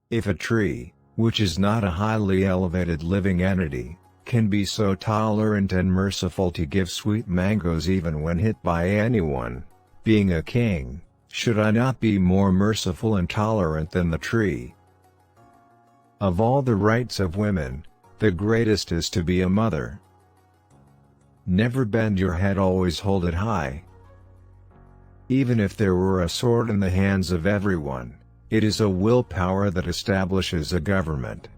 If a tree, which is not a highly elevated living entity, can be so tolerant and merciful to give sweet mangoes even when hit by anyone, being a king, should I not be more merciful and tolerant than the tree? Of all the rights of women, the greatest is to be a mother. Never bend your head, always hold it high. Even if there were a sword in the hands of everyone, it is a willpower that establishes a government.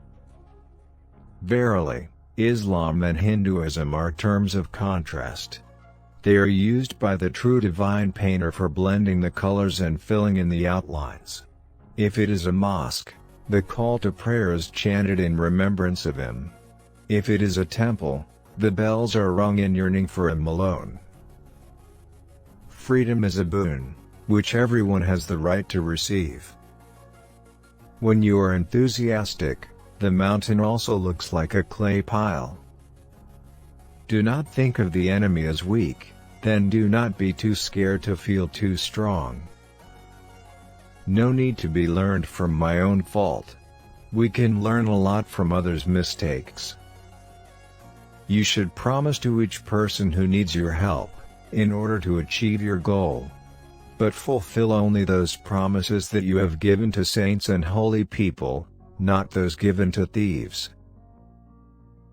Verily, Islam and Hinduism are terms of contrast. They are used by the true divine painter for blending the colors and filling in the outlines. If it is a mosque, the call to prayer is chanted in remembrance of him. If it is a temple, the bells are rung in yearning for him alone. Freedom is a boon, which everyone has the right to receive. When you are enthusiastic, the mountain also looks like a clay pile. Do not think of the enemy as weak, then do not be too scared to feel too strong. No need to be learned from my own fault. We can learn a lot from others' mistakes. You should promise to each person who needs your help, in order to achieve your goal. But fulfill only those promises that you have given to saints and holy people, not those given to thieves.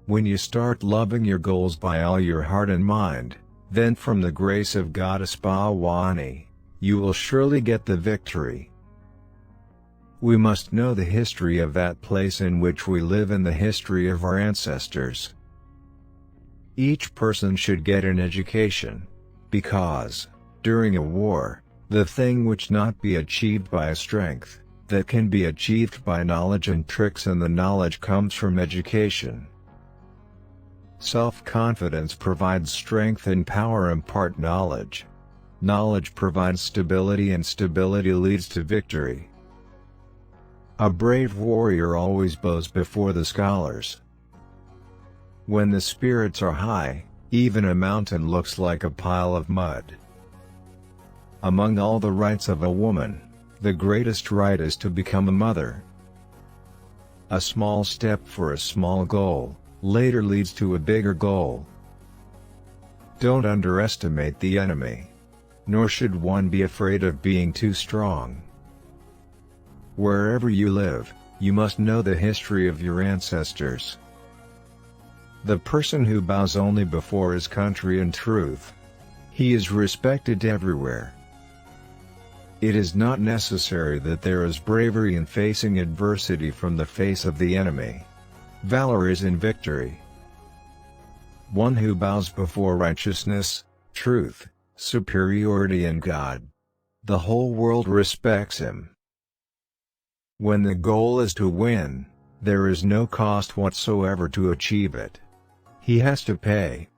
When you start loving your goals by all your heart and mind, then from the grace of Goddess Bhavani, you will surely get the victory. We must know the history of that place in which we live and the history of our ancestors. Each person should get an education, because, during a war, the thing which not be achieved by strength, that can be achieved by knowledge and tricks, and the knowledge comes from education. Self-confidence provides strength and power impart knowledge. Knowledge provides stability and stability leads to victory. A brave warrior always bows before the scholars. When the spirits are high, even a mountain looks like a pile of mud. Among all the rights of a woman, the greatest right is to become a mother. A small step for a small goal, later leads to a bigger goal. Don't underestimate the enemy. Nor should one be afraid of being too strong. Wherever you live, you must know the history of your ancestors. The person who bows only before his country and truth, he is respected everywhere. It is not necessary that there is bravery in facing adversity from the face of the enemy. Valor is in victory. One who bows before righteousness, truth, superiority and God, the whole world respects him. When the goal is to win, there is no cost whatsoever to achieve it. He has to pay.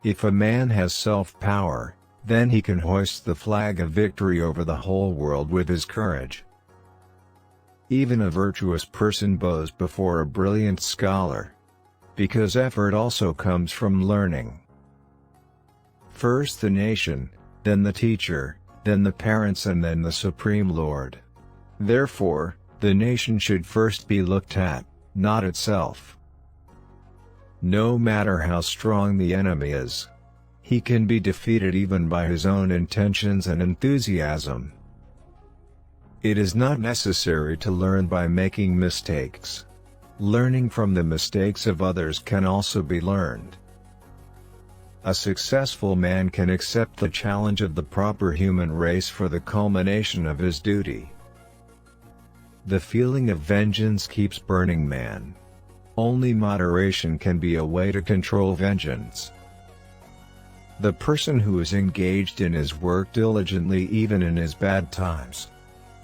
If a man has self-power, then he can hoist the flag of victory over the whole world with his courage. Even a virtuous person bows before a brilliant scholar, because effort also comes from learning. First the nation, then the teacher, then the parents and then the Supreme Lord. Therefore, the nation should first be looked at, not itself. No matter how strong the enemy is, he can be defeated even by his own intentions and enthusiasm. It is not necessary to learn by making mistakes. Learning from the mistakes of others can also be learned. A successful man can accept the challenge of the proper human race for the culmination of his duty. The feeling of vengeance keeps burning man. Only moderation can be a way to control vengeance. The person who is engaged in his work diligently even in his bad times,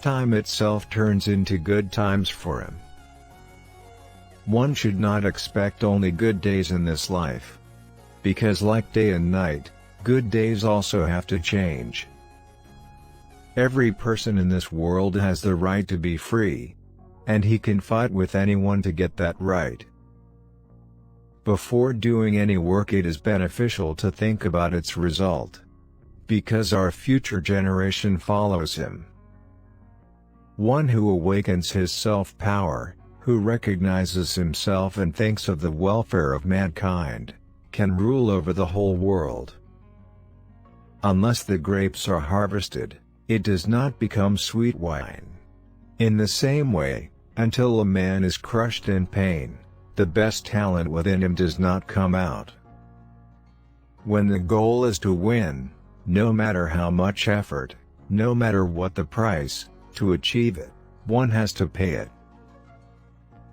time itself turns into good times for him. One should not expect only good days in this life. Because like day and night, good days also have to change. Every person in this world has the right to be free. And he can fight with anyone to get that right. Before doing any work it is beneficial to think about its result. Because our future generation follows him. One who awakens his self-power, who recognizes himself and thinks of the welfare of mankind, can rule over the whole world. Unless the grapes are harvested, it does not become sweet wine. In the same way, until a man is crushed in pain, the best talent within him does not come out. When the goal is to win, no matter how much effort, no matter what the price, to achieve it, one has to pay it.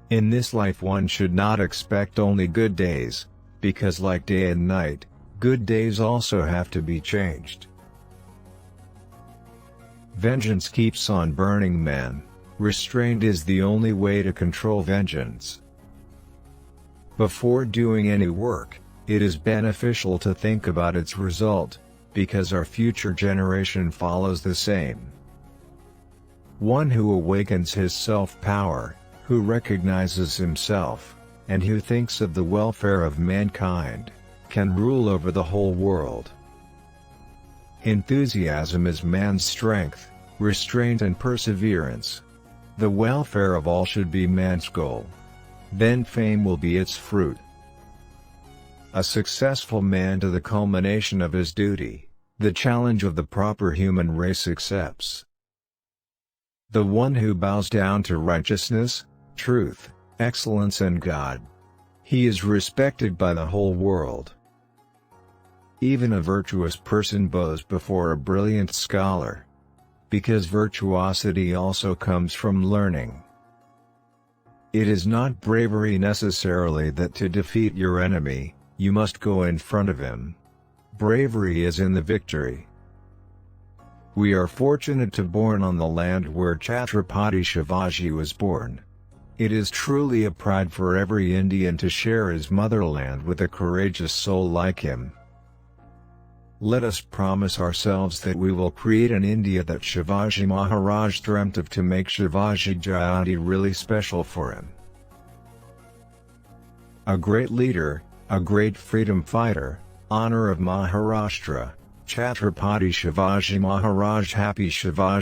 In this life one should not expect only good days, because like day and night, good days also have to be changed. Vengeance keeps on burning men. Restraint is the only way to control vengeance. Before doing any work, it is beneficial to think about its result, because our future generation follows the same. One who awakens his self-power, who recognizes himself, and who thinks of the welfare of mankind, can rule over the whole world. Enthusiasm is man's strength, restraint and perseverance. The welfare of all should be man's goal. Then fame will be its fruit. A successful man to the culmination of his duty, the challenge of the proper human race accepts. The one who bows down to righteousness, truth, excellence and God. He is respected by the whole world. Even a virtuous person bows before a brilliant scholar, because virtuosity also comes from learning. It is not bravery necessarily that to defeat your enemy, you must go in front of him. Bravery is in the victory. We are fortunate to born on the land where Chhatrapati Shivaji was born. It is truly a pride for every Indian to share his motherland with a courageous soul like him. Let us promise ourselves that we will create an India that Shivaji Maharaj dreamt of to make Shivaji Jayanti really special for him. A great leader, a great freedom fighter, honor of Maharashtra, Chhatrapati Shivaji Maharaj. Happy Shivaji